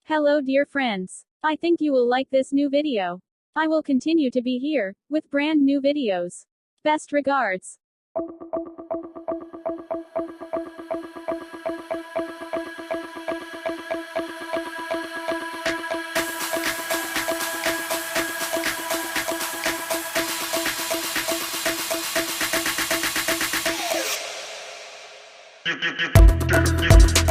Hello dear friends. I think you will like this new video. I will continue to be here, with brand new videos. Best regards. You